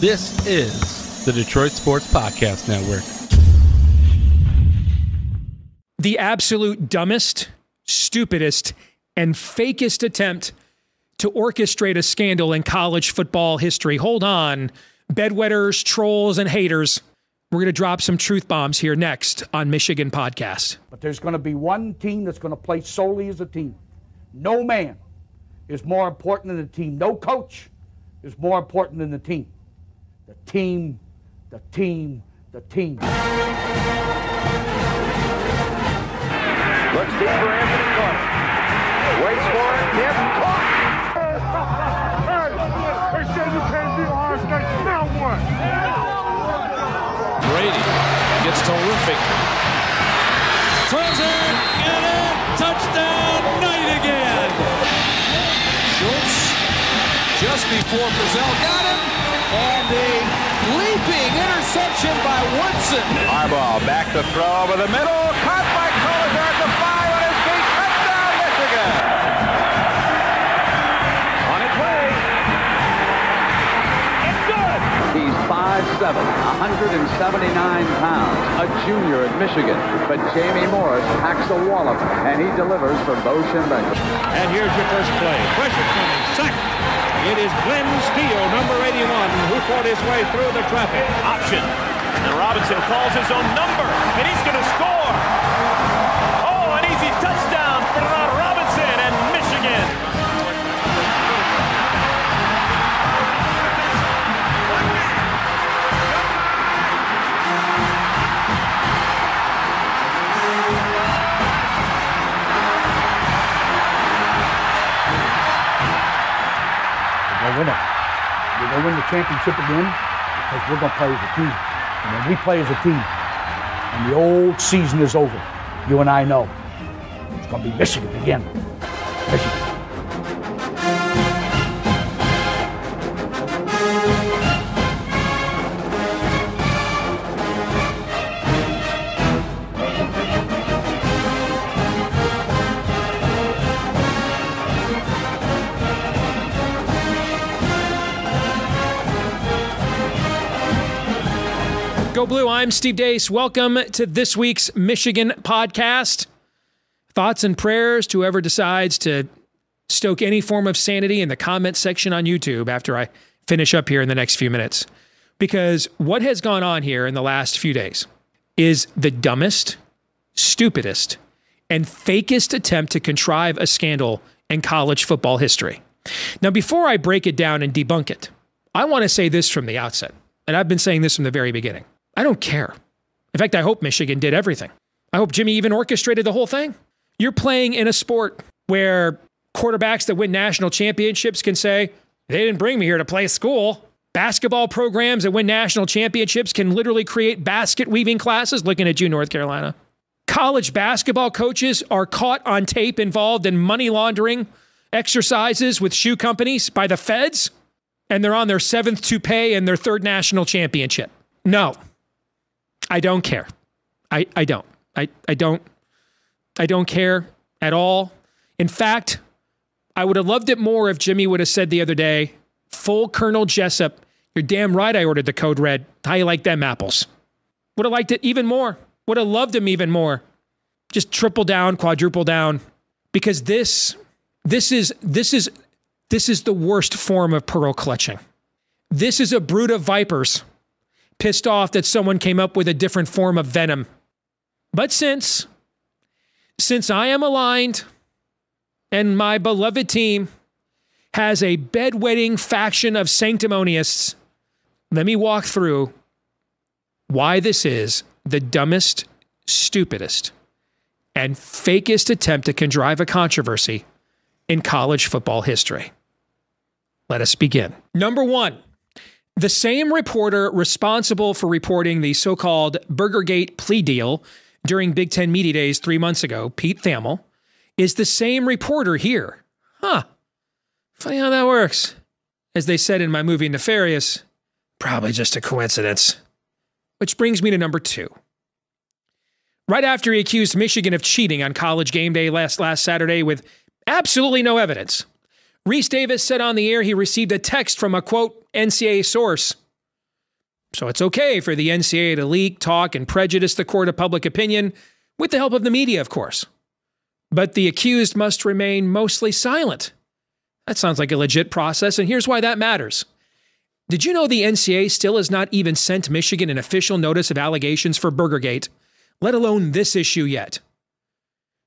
This is the Detroit Sports Podcast Network. The absolute dumbest, stupidest, and fakest attempt to orchestrate a scandal in college football history. Hold on, bedwetters, trolls, and haters. We're going to drop some truth bombs here next on Michigan Podcast. But there's going to be one team that's going to play solely as a team. No man is more important than the team. No coach is more important than the team. The team, the team, the team. Looks deep for Anthony Carter. Waits for it. Yep, caught. They said you can't beat Ohio State. Now what? Brady gets terrific. Throws it, and in. Touchdown, Knight again. Schultz just before Brazil got him. And a leaping interception by Woodson. Harbaugh back to throw over the middle. Caught by Collier at the 5 on his feet. Touchdown, Michigan. On its way. It's good. He's 5'7", 179 pounds, a junior at Michigan. But Jamie Morris packs a wallop, and he delivers for Bo Schembechler. And here's your first play. Pressure coming. Sack. It is Glenn Steele, number 81, who fought his way through the traffic. Option. And Robinson calls his own number, and he's going to score. Oh, an easy touchdown for Robinson and Michigan. We're going to win the championship again because we're going to play as a team. And when we play as a team and the old season is over, you and I know it's going to be Michigan again. Michigan. Go Blue, I'm Steve Deace. Welcome to this week's Michigan Podcast. Thoughts and prayers to whoever decides to stoke any form of sanity in the comment section on YouTube after I finish up here in the next few minutes. Because what has gone on here in the last few days is the dumbest, stupidest, and fakest attempt to contrive a scandal in college football history. Now, before I break it down and debunk it, I want to say this from the outset, and I've been saying this from the very beginning. I don't care. In fact, I hope Michigan did everything. I hope Jimmy even orchestrated the whole thing. You're playing in a sport where quarterbacks that win national championships can say, they didn't bring me here to play school. Basketball programs that win national championships can literally create basket weaving classes, looking at you, North Carolina. College basketball coaches are caught on tape involved in money laundering exercises with shoe companies by the feds, and they're on their 7th toupee and their 3rd national championship. No. I don't care. I don't care at all. In fact, I would have loved it more if Jimmy would have said the other day, full Colonel Jessup, you're damn right I ordered the code red. How you like them apples? Would have liked it even more. Would have loved him even more. Just triple down, quadruple down. Because this is the worst form of pearl clutching. This is a brood of vipers pissed off that someone came up with a different form of venom. But since I am aligned and my beloved team has a bedwetting faction of sanctimonious, let me walk through why this is the dumbest, stupidest, and fakest attempt to contrive a controversy in college football history. Let us begin. Number one, the same reporter responsible for reporting the so-called Burgergate plea deal during Big Ten Media Days 3 months ago, Pete Thamel, is the same reporter here. Huh. Funny how that works. As they said in my movie Nefarious, probably just a coincidence. Which brings me to number two. Right after he accused Michigan of cheating on College Game Day last Saturday with absolutely no evidence, Reese Davis said on the air he received a text from a, quote, NCAA source So it's okay for the NCAA to leak, talk, and prejudice the court of public opinion with the help of the media, of course. But the accused must remain mostly silent. That sounds like a legit process, and here's why that matters. Did you know the NCAA still has not even sent Michigan an official notice of allegations for Burgergate, let alone this issue yet?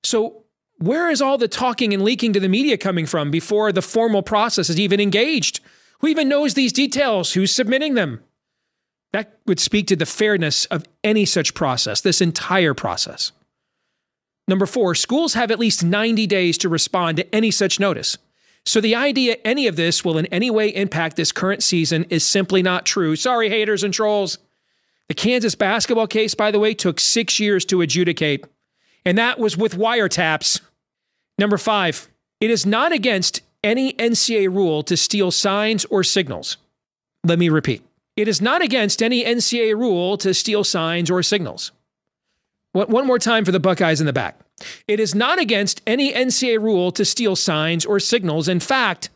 So where is all the talking and leaking to the media coming from before the formal process is even engaged? Who even knows these details? Who's submitting them? That would speak to the fairness of any such process, this entire process. Number 4, schools have at least 90 days to respond to any such notice. So the idea any of this will in any way impact this current season is simply not true. Sorry, haters and trolls. The Kansas basketball case, by the way, took 6 years to adjudicate, and that was with wiretaps. Number 5, it is not against any NCAA rule to steal signs or signals. Let me repeat. It is not against any NCAA rule to steal signs or signals. One more time for the Buckeyes in the back. It is not against any NCAA rule to steal signs or signals. In fact,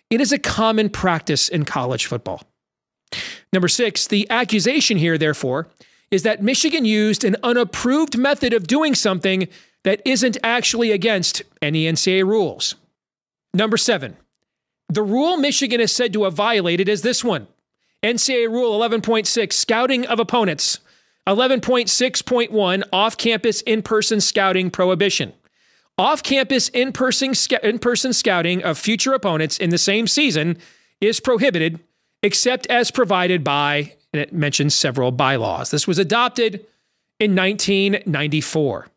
it is a common practice in college football. Number 6, the accusation here, therefore, is that Michigan used an unapproved method of doing something that isn't actually against any NCAA rules. Number 7, the rule Michigan is said to have violated is this one. NCAA Rule 11.6, scouting of opponents. 11.6.1, off-campus in-person scouting prohibition. Off-campus in-person scouting of future opponents in the same season is prohibited, except as provided by, and it mentions several bylaws. This was adopted in 1994.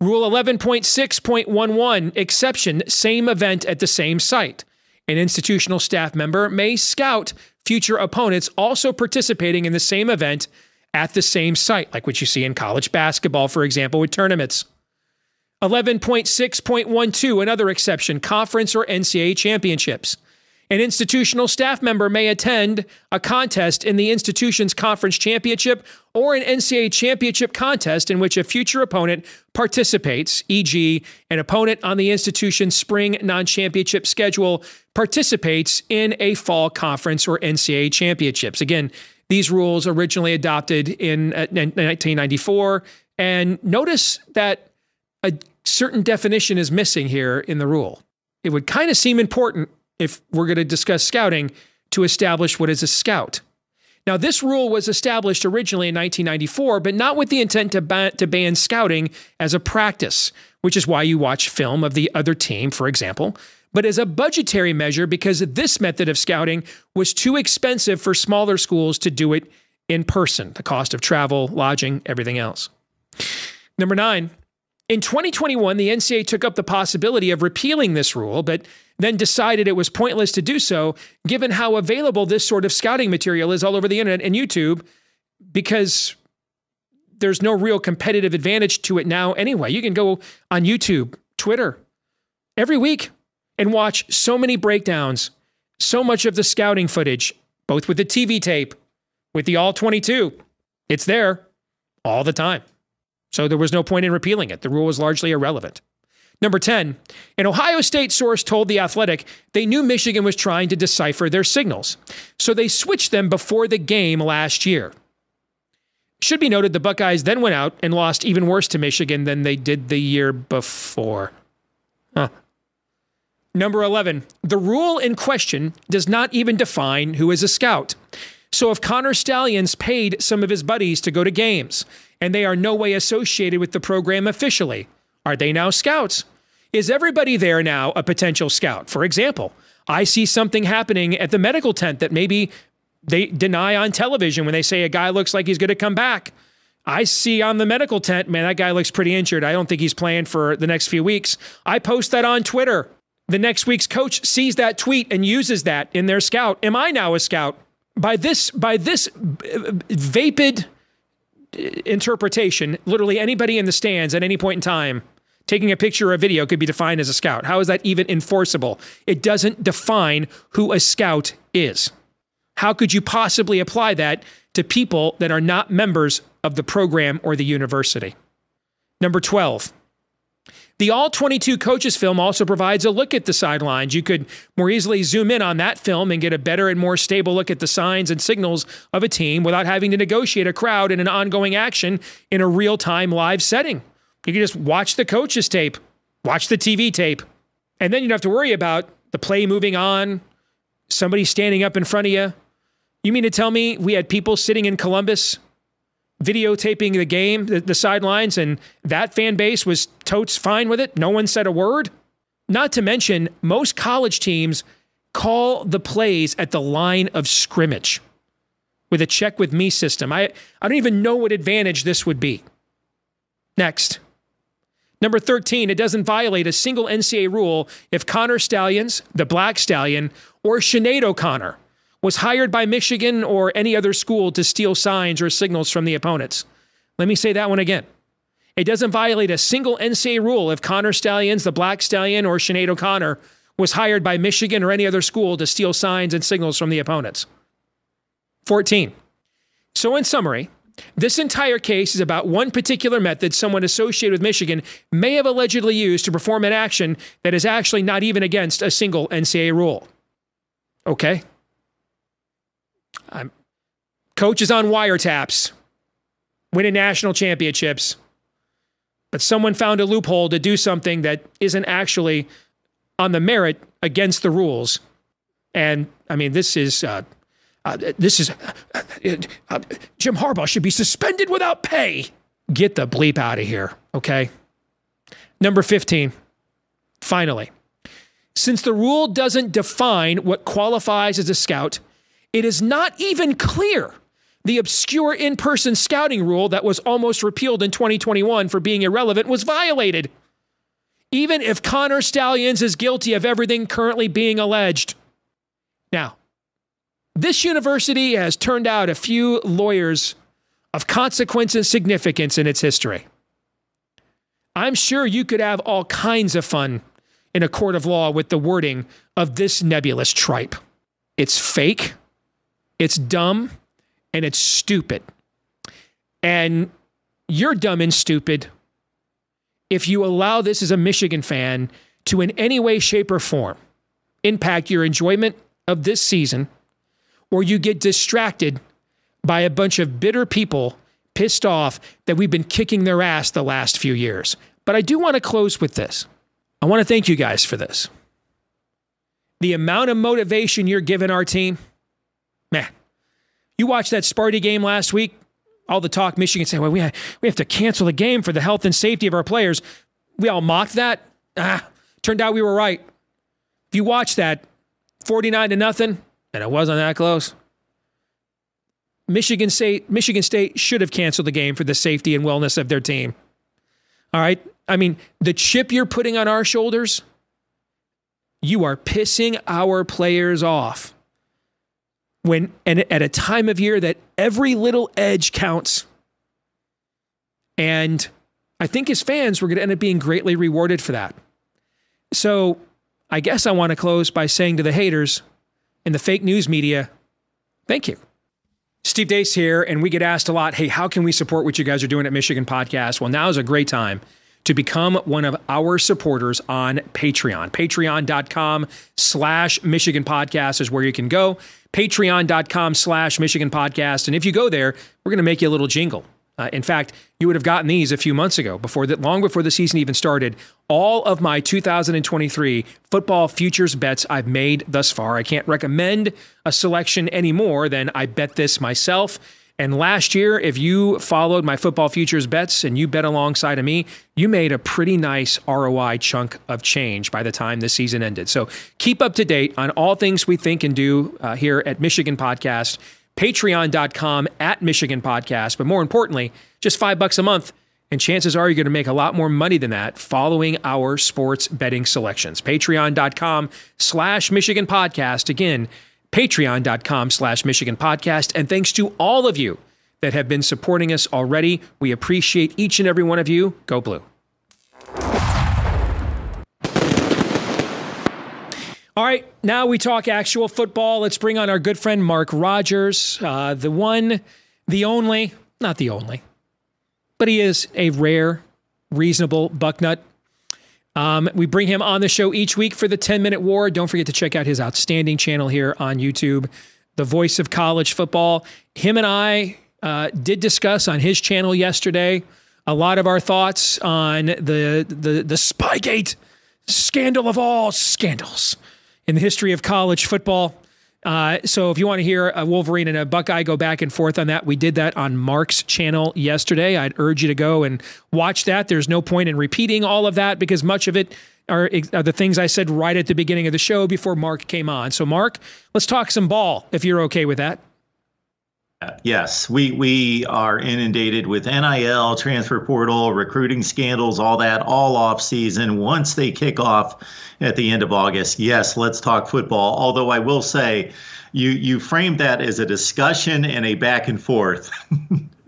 Rule 11.6.11, exception, same event at the same site. An institutional staff member may scout future opponents also participating in the same event at the same site, like what you see in college basketball, for example, with tournaments. 11.6.12, another exception, conference or NCAA championships. An institutional staff member may attend a contest in the institution's conference championship or an NCAA championship contest in which a future opponent participates, e.g., an opponent on the institution's spring non-championship schedule participates in a fall conference or NCAA championships. Again, these rules originally adopted in 1994, and notice that a certain definition is missing here in the rule. It would kind of seem important, if we're going to discuss scouting, to establish what is a scout. Now, this rule was established originally in 1994, but not with the intent to ban scouting as a practice, which is why you watch film of the other team, for example, but as a budgetary measure because this method of scouting was too expensive for smaller schools to do it in person, the cost of travel, lodging, everything else. Number 9, in 2021, the NCAA took up the possibility of repealing this rule, but then decided it was pointless to do so, given how available this sort of scouting material is all over the internet and YouTube, because there's no real competitive advantage to it now anyway. You can go on YouTube, Twitter, every week and watch so many breakdowns, so much of the scouting footage, both with the TV tape, with the All-22. It's there all the time. So there was no point in repealing it. The rule was largely irrelevant. Number 10, an Ohio State source told The Athletic they knew Michigan was trying to decipher their signals, so they switched them before the game last year. Should be noted the Buckeyes then went out and lost even worse to Michigan than they did the year before. Number 11, the rule in question does not even define who is a scout. So if Connor Stallions paid some of his buddies to go to games, and they are no way associated with the program officially, are they now scouts? Is everybody there now a potential scout? For example, I see something happening at the medical tent that maybe they deny on television when they say a guy looks like he's going to come back. I see on the medical tent, man, that guy looks pretty injured. I don't think he's playing for the next few weeks. I post that on Twitter. The next week's coach sees that tweet and uses that in their scout. Am I now a scout? By this vapid interpretation, literally anybody in the stands at any point in time taking a picture or a video could be defined as a scout. How is that even enforceable? It doesn't define who a scout is. How could you possibly apply that to people that are not members of the program or the university? Number 12, The All-22 coaches film also provides a look at the sidelines. You could more easily zoom in on that film and get a better and more stable look at the signs and signals of a team without having to negotiate a crowd in an ongoing action in a real-time live setting. You can just watch the coaches tape, watch the TV tape, and then you don't have to worry about the play moving on, somebody standing up in front of you. You mean to tell me we had people sitting in Columbus videotaping the game, the sidelines, and that fan base was totes fine with it? No one said a word? Not to mention, most college teams call the plays at the line of scrimmage with a check with me system. I don't even know what advantage this would be. Next. Number 13, it doesn't violate a single NCAA rule if Connor Stalions, the Black Stallion, or Sinead O'Connor was hired by Michigan or any other school to steal signs or signals from the opponents. Let me say that one again. It doesn't violate a single NCAA rule if Connor Stalions, the Black Stallion, or Sinead O'Connor was hired by Michigan or any other school to steal signs and signals from the opponents. 14. So in summary, this entire case is about one particular method someone associated with Michigan may have allegedly used to perform an action that is actually not even against a single NCAA rule. Okay? Coaches on wiretaps, winning national championships, but someone found a loophole to do something that isn't actually on the merit against the rules. And I mean, this is Jim Harbaugh should be suspended without pay. Get the bleep out of here, okay? Number 15, finally. Since the rule doesn't define what qualifies as a scout, it is not even clear the obscure in-person scouting rule that was almost repealed in 2021 for being irrelevant was violated, even if Connor Stalions is guilty of everything currently being alleged. Now, this university has turned out a few lawyers of consequence and significance in its history. I'm sure you could have all kinds of fun in a court of law with the wording of this nebulous tripe. It's fake, it's dumb, and it's stupid. And you're dumb and stupid if you allow this as a Michigan fan to in any way, shape, or form impact your enjoyment of this season, or you get distracted by a bunch of bitter people pissed off that we've been kicking their ass the last few years. But I do want to close with this. I want to thank you guys for this. The amount of motivation you're giving our team, man. You watched that Sparty game last week, all the talk Michigan said, well, we have to cancel the game for the health and safety of our players. We all mocked that. Turned out we were right. If you watch that, 49-0, and it wasn't that close. Michigan State should have canceled the game for the safety and wellness of their team. All right? I mean, the chip you're putting on our shoulders, you are pissing our players off. And at a time of year that every little edge counts. And I think as fans, we're going to end up being greatly rewarded for that. So I guess I want to close by saying to the haters and the fake news media, thank you. Steve Deace here, and we get asked a lot, hey, how can we support what you guys are doing at Michigan Podcast? Well, now is a great time to become one of our supporters on Patreon. Patreon.com/Michigan Podcast is where you can go. Patreon.com/Michigan Podcast. And if you go there, we're going to make you a little jingle. In fact, you would have gotten these a few months ago, long before the season even started. All of my 2023 football futures bets I've made thus far. I can't recommend a selection any more than I bet this myself. And last year, if you followed my football futures bets and you bet alongside of me, you made a pretty nice ROI chunk of change by the time the season ended. So keep up to date on all things we think and do here at Michigan Podcast. Patreon.com/Michigan Podcast. But more importantly, just $5 a month. And chances are you're going to make a lot more money than that following our sports betting selections. Patreon.com/Michigan Podcast. Again, Patreon.com/Michigan Podcast. And thanks to all of you that have been supporting us already. We appreciate each and every one of you. Go Blue. All right, now we talk actual football. Let's bring on our good friend Mark Rogers, the one, the only, not the only, but he is a rare, reasonable bucknut. We bring him on the show each week for the 10-Minute War. Don't forget to check out his outstanding channel here on YouTube, The Voice of College Football. Him and I did discuss on his channel yesterday a lot of our thoughts on the Spygate scandal of all scandals in the history of college football. So if you want to hear a Wolverine and a Buckeye go back and forth on that, we did that on Mark's channel yesterday. I'd urge you to go and watch that. There's no point in repeating all of that because much of it are the things I said right at the beginning of the show before Mark came on. So Mark, let's talk some ball, if you're okay with that. Yes, we are inundated with NIL, transfer portal, recruiting scandals, all that, all off season. Once they kick off at the end of August, yes, let's talk football. Although I will say, you framed that as a discussion and a back and forth.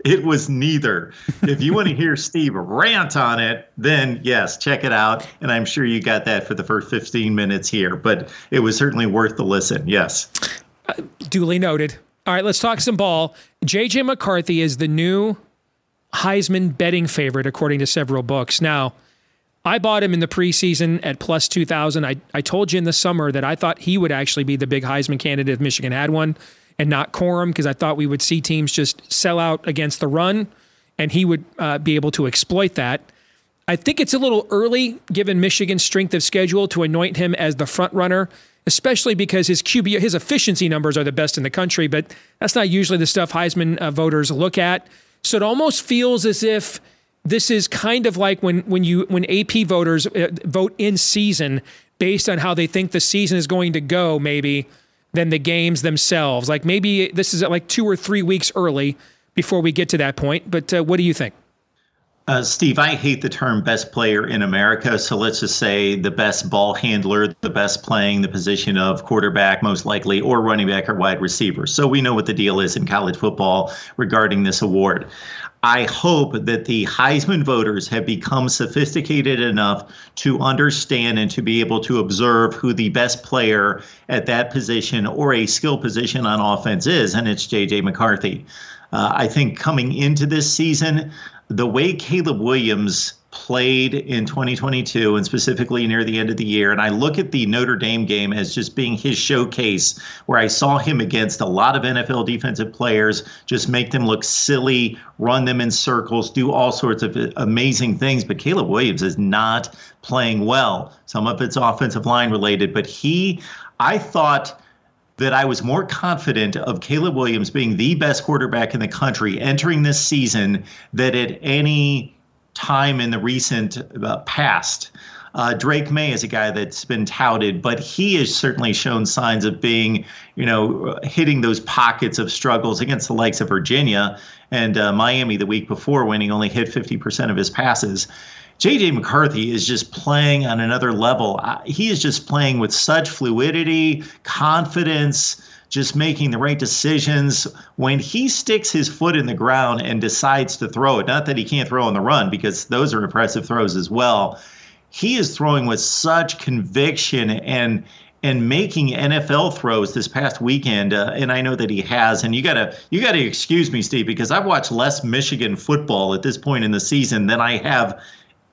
It was neither. If you want to hear Steve rant on it, then yes, check it out. And I'm sure you got that for the first 15 minutes here. But it was certainly worth the listen. Yes. Duly noted. All right, let's talk some ball. J.J. McCarthy is the new Heisman betting favorite, according to several books. Now, I bought him in the preseason at plus 2,000. I told you in the summer that I thought he would actually be the big Heisman candidate if Michigan had one and not Corum, because I thought we would see teams just sell out against the run, and he would be able to exploit that. I think it's a little early, given Michigan's strength of schedule, to anoint him as the front runner, especially because his QB, his efficiency numbers are the best in the country, but that's not usually the stuff Heisman voters look at. So it almost feels as if this is kind of like when AP voters vote in season based on how they think the season is going to go, maybe, than the games themselves. Like maybe this is like 2 or 3 weeks early before we get to that point. But what do you think? Steve, I hate the term best player in America, so let's just say the best ball handler, the best playing the position of quarterback, most likely, or running back or wide receiver. So we know what the deal is in college football regarding this award. I hope that the Heisman voters have become sophisticated enough to understand and to be able to observe who the best player at that position or a skill position on offense is, and it's J.J. McCarthy. I think coming into this season, the way Caleb Williams played in 2022 and specifically near the end of the year, and I look at the Notre Dame game as just being his showcase where I saw him against a lot of NFL defensive players, just make them look silly, run them in circles, do all sorts of amazing things. But Caleb Williams is not playing well. Some of it's offensive line related, but I thought that I was more confident of Caleb Williams being the best quarterback in the country entering this season than at any time in the recent past. Drake May is a guy that's been touted, but he has certainly shown signs of being, hitting those pockets of struggles against the likes of Virginia and Miami the week before, when he only hit 50% of his passes. J.J. McCarthy is just playing on another level. He is just playing with such fluidity, confidence, just making the right decisions. When he sticks his foot in the ground and decides to throw it, not that he can't throw on the run, because those are impressive throws as well, he is throwing with such conviction and making NFL throws this past weekend, and I know that he has. And you gotta excuse me, Steve, because I've watched less Michigan football at this point in the season than I have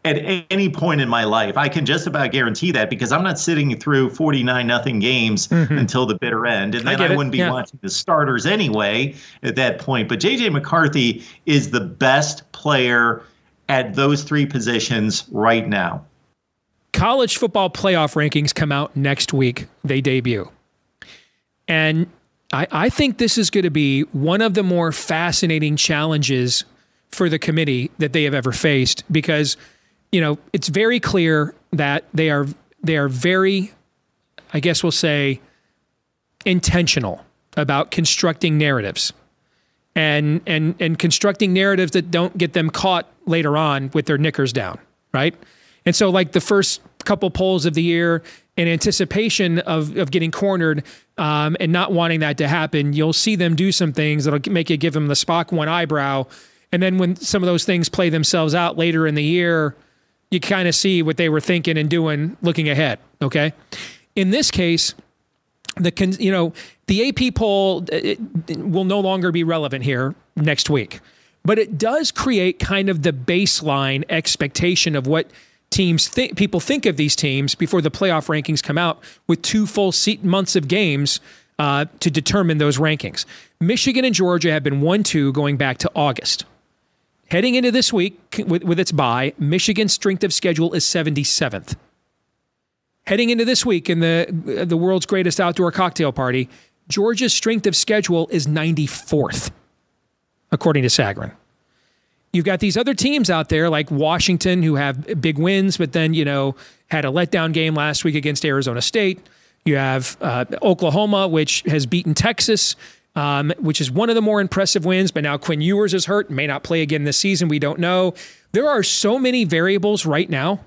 at any point in my life. I can just about guarantee that, because I'm not sitting through 49-0 games until the bitter end. And then I wouldn't be watching the starters anyway at that point. But J.J. McCarthy is the best player at those three positions right now. College football playoff rankings come out next week. They debut. And I think this is going to be one of the more fascinating challenges for the committee that they have ever faced, because it's very clear that they are very, I guess we'll say, intentional about constructing narratives and constructing narratives that don't get them caught later on with their knickers down, right? And so, like the first couple polls of the year, in anticipation of getting cornered and not wanting that to happen, you'll see them do some things that'll make you give them the Spock one eyebrow. And then when some of those things play themselves out later in the year, you kind of see what they were thinking and doing looking ahead, okay? In this case, the AP poll will no longer be relevant here next week, but it does create kind of the baseline expectation of what people think of these teams before the playoff rankings come out with 2 full months of games to determine those rankings. Michigan and Georgia have been 1-2 going back to August. Heading into this week with its bye, Michigan's strength of schedule is 77th. Heading into this week in the world's greatest outdoor cocktail party, Georgia's strength of schedule is 94th, according to Sagarin. You've got these other teams out there like Washington who have big wins, but then, had a letdown game last week against Arizona State. You have Oklahoma, which has beaten Texas, which is one of the more impressive wins, but now Quinn Ewers is hurt, may not play again this season. We don't know. There are so many variables right now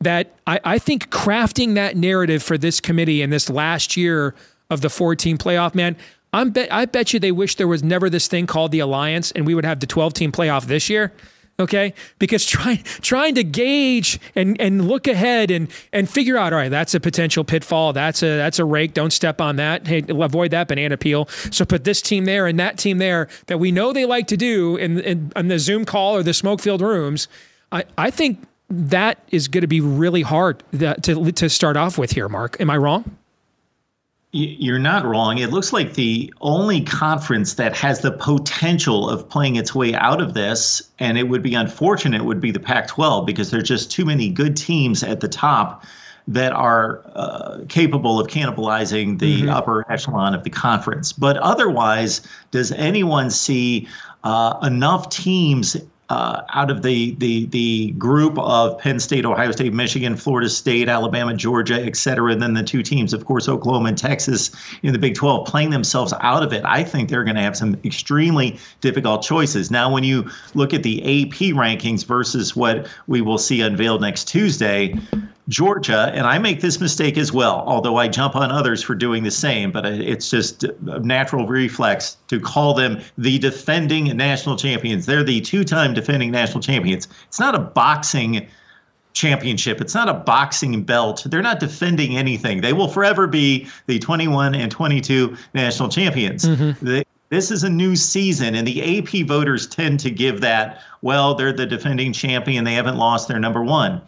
that I think crafting that narrative for this committee in this last year of the 4-team playoff, man, I bet you they wish there was never this thing called the Alliance and we would have the 12-team playoff this year. Okay, because trying to gauge and look ahead and figure out, all right, that's a potential pitfall. That's a rake. Don't step on that. Hey, avoid that banana peel. So put this team there and that team there that we know they like to do in the Zoom call or the smoke-filled rooms. I think that is going to be really hard to start off with here, Mark. Am I wrong? You're not wrong. It looks like the only conference that has the potential of playing its way out of this, and it would be unfortunate, would be the Pac-12, because there's just too many good teams at the top that are capable of cannibalizing the upper echelon of the conference. But otherwise, does anyone see enough teams out of the group of Penn State, Ohio State, Michigan, Florida State, Alabama, Georgia, et cetera, and then the 2 teams, of course, Oklahoma and Texas in the Big 12, playing themselves out of it? I think they're going to have some extremely difficult choices. Now, when you look at the AP rankings versus what we will see unveiled next Tuesday, Georgia, and I make this mistake as well, although I jump on others for doing the same, but it's just a natural reflex to call them the defending national champions. They're the 2-time defending national champions. It's not a boxing championship. It's not a boxing belt. They're not defending anything. They will forever be the 21 and 22 national champions. This is a new season, and the AP voters tend to give that, well, they're the defending champion. They haven't lost their number 1.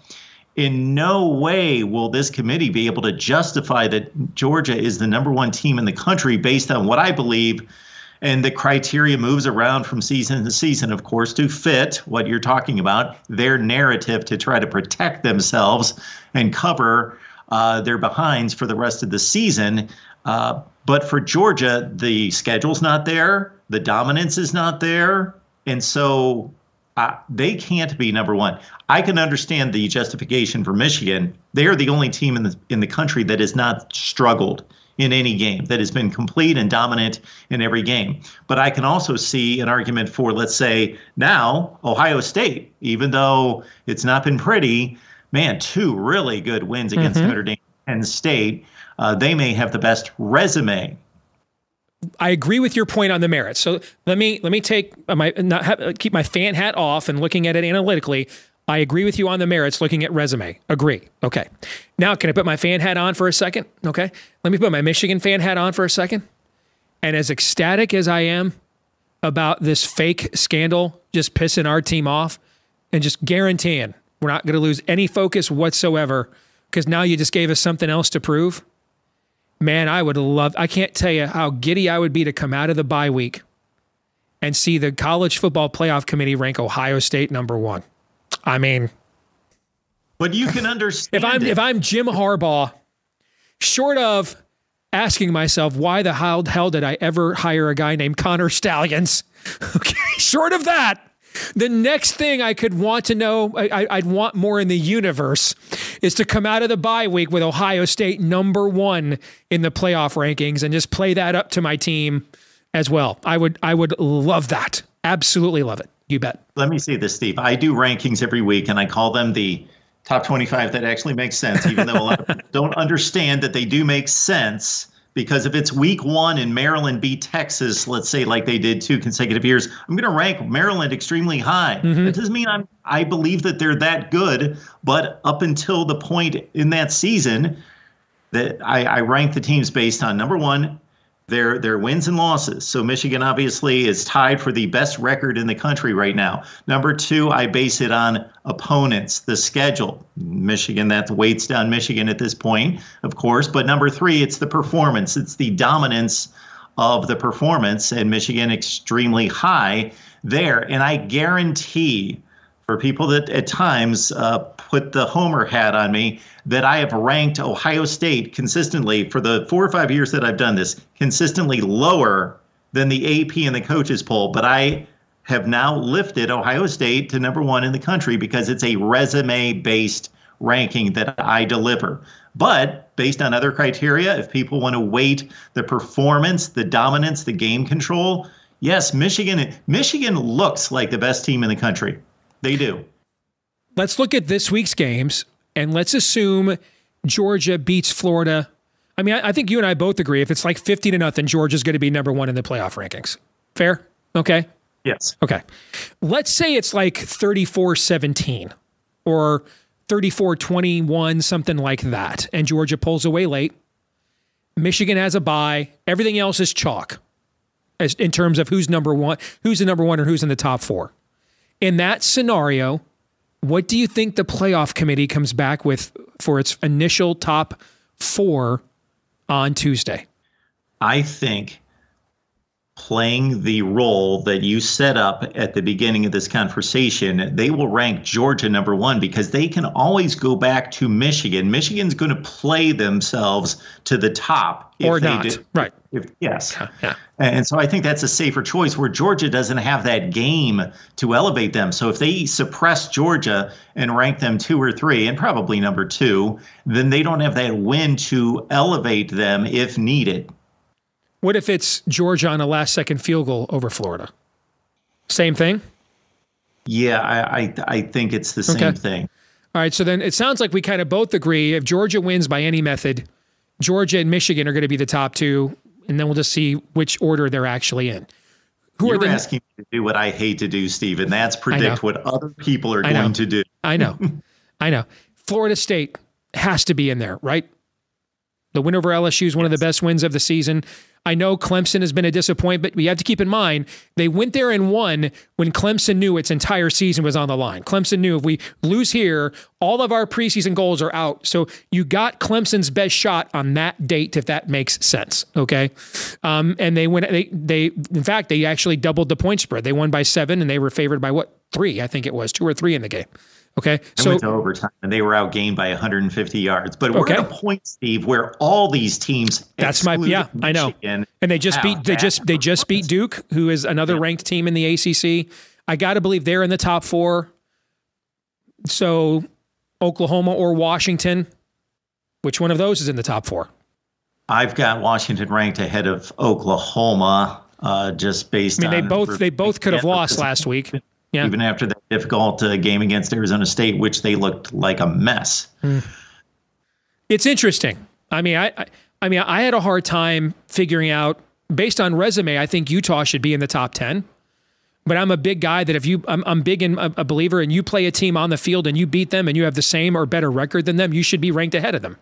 In no way will this committee be able to justify that Georgia is the number 1 team in the country based on what I believe, and the criteria moves around from season to season, of course, to fit what you're talking about, their narrative to try to protect themselves and cover their behinds for the rest of the season. But for Georgia, the schedule's not there, the dominance is not there, and so they can't be number 1. I can understand the justification for Michigan. They are the only team in the country that has not struggled in any game, that has been complete and dominant in every game. But I can also see an argument for, let's say, now Ohio State, even though it's not been pretty, man, 2 really good wins against Notre Dame and Penn State. They may have the best resume. I agree with your point on the merits. So let me take keep my fan hat off and looking at it analytically. I agree with you on the merits, looking at resume. Agree. Okay. Now, can I put my fan hat on for a second? Okay. Let me put my Michigan fan hat on for a second. And as ecstatic as I am about this fake scandal just pissing our team off and just guaranteeing we're not going to lose any focus whatsoever because now you just gave us something else to prove. Man, I can't tell you how giddy I would be to come out of the bye week and see the college football playoff committee rank Ohio State number 1. I mean, but you can understand if I'm Jim Harbaugh, short of asking myself, why the hell did I ever hire a guy named Connor Stallions? Okay, short of that, the next thing I could want to know, I'd want more in the universe, is to come out of the bye week with Ohio State number 1 in the playoff rankings and just play that up to my team as well. I would love that. Absolutely love it. You bet. Let me say this, Steve. I do rankings every week, and I call them the top 25 that actually make sense, even though a lot of people don't understand that they do make sense. Because if it's week 1 and Maryland beat Texas, let's say like they did 2 consecutive years, I'm going to rank Maryland extremely high. That doesn't mean I believe that they're that good, but up until the point in that season that I rank the teams based on, number 1, their wins and losses. So Michigan obviously is tied for the best record in the country right now. Number 2, I base it on opponents, the schedule. Michigan, that weights down Michigan at this point, of course. But number 3, it's the performance. It's the dominance of the performance, and Michigan extremely high there. And I guarantee, for people that at times put the homer hat on me, that I have ranked Ohio State consistently for the 4 or 5 years that I've done this, consistently lower than the AP and the coaches poll. But I have now lifted Ohio State to number 1 in the country because it's a resume-based ranking that I deliver. But based on other criteria, if people want to weight the performance, the dominance, the game control, yes, Michigan looks like the best team in the country. They do. Let's look at this week's games, and let's assume Georgia beats Florida. I mean, I think you and I both agree if it's like 50-0, Georgia's going to be number 1 in the playoff rankings. Fair? Okay? Yes. Okay. Let's say it's like 34-17 or 34-21, something like that, and Georgia pulls away late. Michigan has a bye. Everything else is chalk as in terms of who's number 1, who's the number 1, or who's in the top 4. In that scenario, what do you think the playoff committee comes back with for its initial top 4 on Tuesday? I think playing the role that you set up at the beginning of this conversation, they will rank Georgia number 1 because they can always go back to Michigan. Michigan's going to play themselves to the top. Or not. Right. Yes. Yeah. And so I think that's a safer choice where Georgia doesn't have that game to elevate them. So if they suppress Georgia and rank them 2 or 3, and probably number 2, then they don't have that win to elevate them if needed. What if it's Georgia on a last-second field goal over Florida? Same thing? Yeah, I think it's the same thing. All right, so then it sounds like we kind of both agree if Georgia wins by any method, Georgia and Michigan are going to be the top 2, and then we'll just see which order they're actually in. You're asking me to do what I hate to do, Steve, and that's predict what other people are going to do. I know. I know. Florida State has to be in there, right? The win over LSU is one of the best wins of the season. I know Clemson has been a disappointment, but you have to keep in mind, they went there and won when Clemson knew its entire season was on the line. Clemson knew if we lose here, all of our preseason goals are out. So you got Clemson's best shot on that date, if that makes sense. Okay. And they went, in fact, they actually doubled the point spread. They won by 7 and they were favored by 3, I think it was 2 or 3 in the game. Okay. So went to overtime and they were outgained by 150 yards. But we're at a point, Steve, where all these teams I know. And they just beat Duke, who is another ranked team in the ACC. I got to believe they're in the top 4. So Oklahoma or Washington, which one of those is in the top 4? I've got Washington ranked ahead of Oklahoma, just based on. I mean, they both could have lost last week. Yeah. Even after that difficult game against Arizona State, which they looked like a mess. It's interesting. I mean, I had a hard time figuring out, based on resume, I think Utah should be in the top 10. But I'm a big guy that if I'm big in a believer, and you play a team on the field and you beat them and you have the same or better record than them, you should be ranked ahead of them.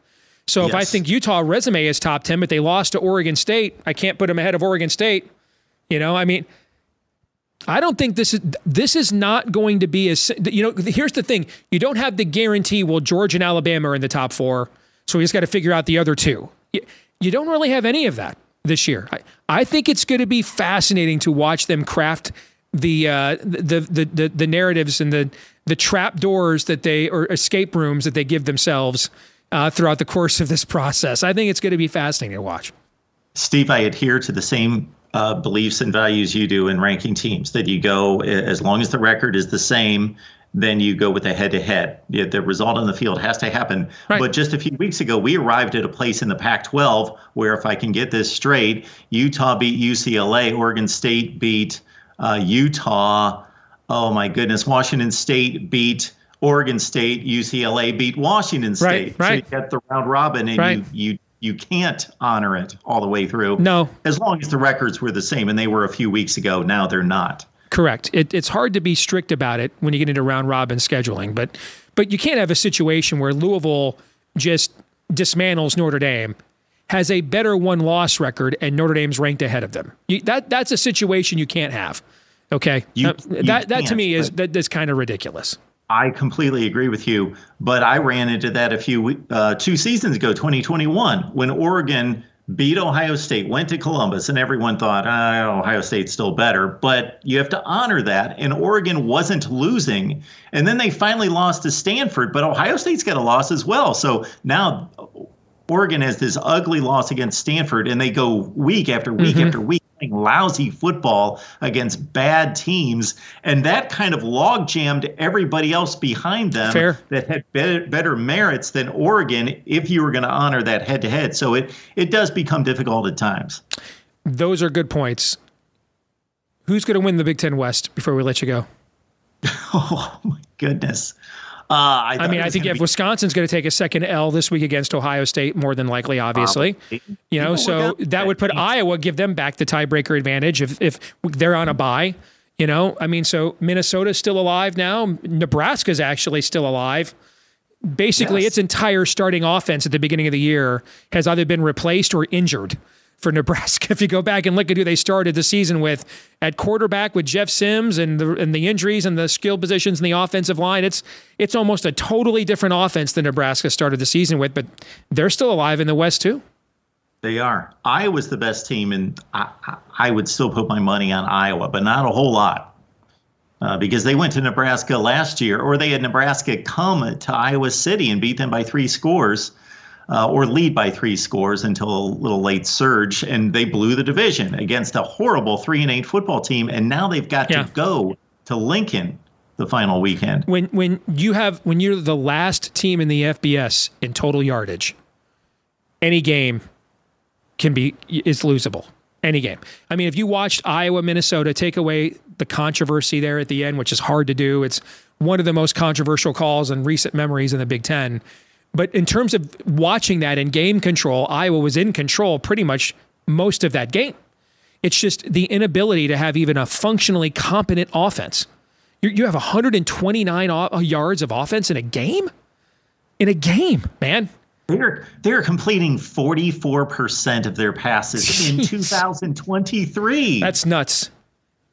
So if I think Utah resume is top 10, but they lost to Oregon State, I can't put them ahead of Oregon State. You know, I mean, I don't think this is not going to be as, here's the thing. You don't have the guarantee, well, Georgia and Alabama are in the top 4, so we just got to figure out the other 2. You don't really have any of that this year. I think it's going to be fascinating to watch them craft the narratives and the trap doors or escape rooms that they give themselves throughout the course of this process. I think it's going to be fascinating to watch. Steve, I adhere to the same beliefs and values you do in ranking teams, that you go, as long as the record is the same, then you go with a head-to-head. The result on the field has to happen. Right. But just a few weeks ago, we arrived at a place in the Pac-12 where, if I can get this straight, Utah beat UCLA, Oregon State beat Utah. Oh, my goodness. Washington State beat Oregon State. UCLA beat Washington State. Right. So you get the round robin, and you can't honor it all the way through. No. As long as the records were the same, and they were a few weeks ago. Now they're not. Correct. It's hard to be strict about it when you get into round robin scheduling, but you can't have a situation where Louisville just dismantles Notre Dame, has a better win-loss record and Notre Dame's ranked ahead of them. That's a situation you can't have. Okay, that to me that's kind of ridiculous. I completely agree with you, but I ran into that 2 seasons ago, 2021, when Oregon beat Ohio State, went to Columbus, and everyone thought, Ohio State's still better. But you have to honor that, and Oregon wasn't losing. And then they finally lost to Stanford, but Ohio State's got a loss as well. So now Oregon has this ugly loss against Stanford, and they go week after week after week playing lousy football against bad teams, and that kind of log jammed everybody else behind them that had better merits than Oregon if you were going to honor that head-to-head. So it does become difficult at times. Those are good points. Who's going to win the Big Ten West before we let you go? Oh, my goodness. I think if Wisconsin's going to take a second L this week against Ohio State, more than likely, obviously. So that would put Iowa, give them back the tiebreaker advantage if they're on a bye. So Minnesota's still alive now. Nebraska's actually still alive. Basically, its entire starting offense at the beginning of the year has either been replaced or injured for Nebraska. If you go back and look at who they started the season with, at quarterback with Jeff Sims and the injuries and the skill positions in the offensive line, it's almost a totally different offense than Nebraska started the season with, but they're still alive in the West too. They are. Iowa's the best team, and I would still put my money on Iowa, but not a whole lot. Because they went to Nebraska last year, or they had Nebraska come to Iowa City and beat them by 3 scores. Or lead by 3 scores until a little late surge, and they blew the division against a horrible 3-8 football team, and now they've got to go to Lincoln the final weekend. When you're the last team in the FBS in total yardage, any game is losable. Any game. I mean, if you watched Iowa, Minnesota, take away the controversy there at the end, which is hard to do. It's one of the most controversial calls in recent memories in the Big Ten. But in terms of watching that in game control, Iowa was in control pretty much most of that game. It's just the inability to have even a functionally competent offense. You have 129 yards of offense in a game? In a game, man. They're completing 44% of their passes in 2023. That's nuts.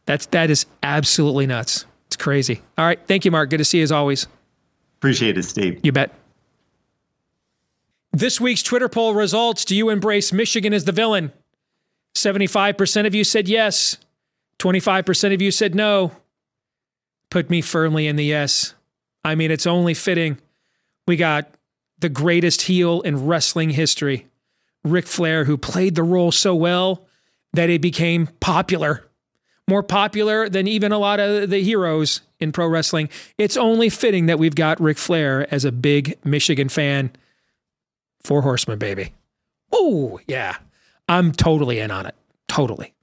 That is absolutely nuts. It's crazy. All right. Thank you, Mark. Good to see you as always. Appreciate it, Steve. You bet. This week's Twitter poll results. Do you embrace Michigan as the villain? 75% of you said yes. 25% of you said no. Put me firmly in the yes. I mean, it's only fitting. We got the greatest heel in wrestling history, Ric Flair, who played the role so well that it became popular. More popular than even a lot of the heroes in pro wrestling. It's only fitting that we've got Ric Flair as a big Michigan fan. 4 Horsemen, baby. Oh, yeah. I'm totally in on it. Totally.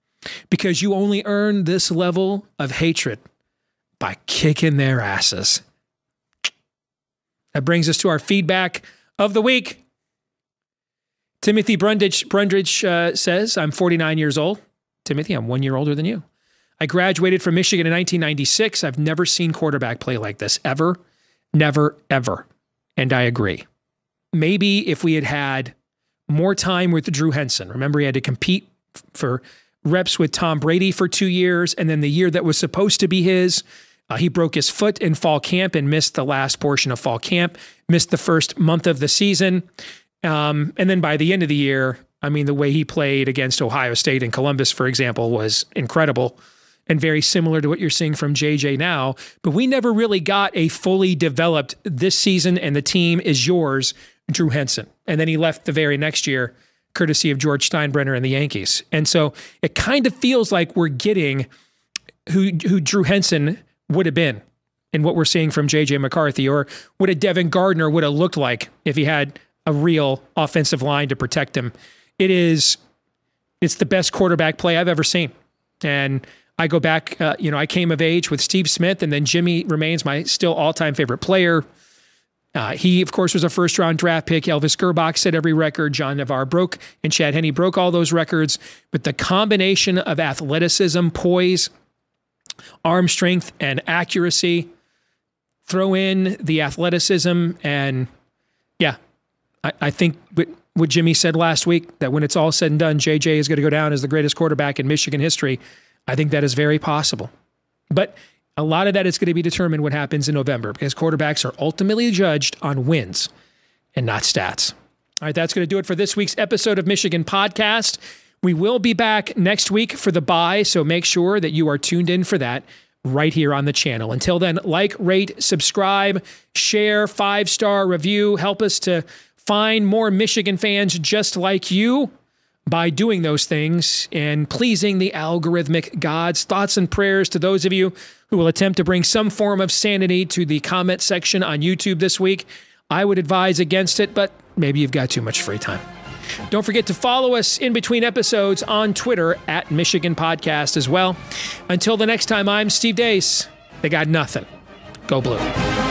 Because you only earn this level of hatred by kicking their asses. That brings us to our feedback of the week. Timothy Brundage says, I'm 49 years old. Timothy, I'm 1 year older than you. I graduated from Michigan in 1996. I've never seen quarterback play like this. Ever. Never, ever. And I agree. Maybe if we had had more time with Drew Henson. Remember, he had to compete for reps with Tom Brady for 2 years, and then the year that was supposed to be his, he broke his foot in fall camp and missed the last portion of fall camp, missed the first month of the season. And then by the end of the year, I mean, the way he played against Ohio State and Columbus, for example, was incredible and very similar to what you're seeing from JJ now. But we never really got a fully developed this season and the team is yours, Drew Henson. And then he left the very next year, courtesy of George Steinbrenner and the Yankees. And so it kind of feels like we're getting who Drew Henson would have been in what we're seeing from JJ McCarthy, or what a Devin Gardner would have looked like if he had a real offensive line to protect him. It's the best quarterback play I've ever seen. And I go back, I came of age with Steve Smith, and then Jimmy remains my still all-time favorite player. He, of course, was a first-round draft pick. Elvis Gerbach set every record. John Navarre broke, and Chad Henne broke all those records. But the combination of athleticism, poise, arm strength, and accuracy, throw in the athleticism, and yeah, I think what Jimmy said last week, that when it's all said and done, JJ is going to go down as the greatest quarterback in Michigan history. I think that is very possible. But a lot of that is going to be determined what happens in November, because quarterbacks are ultimately judged on wins and not stats. All right, that's going to do it for this week's episode of Michigan Podcast. We will be back next week for the bye, so make sure that you are tuned in for that right here on the channel. Until then, like, rate, subscribe, share, 5-star review. Help us to find more Michigan fans just like you by doing those things and pleasing the algorithmic gods. Thoughts and prayers to those of you who will attempt to bring some form of sanity to the comment section on YouTube this week. I would advise against it, but maybe you've got too much free time. Don't forget to follow us in between episodes on Twitter at Michigan Podcast as well. Until the next time, I'm Steve Deace. They got nothing. Go Blue.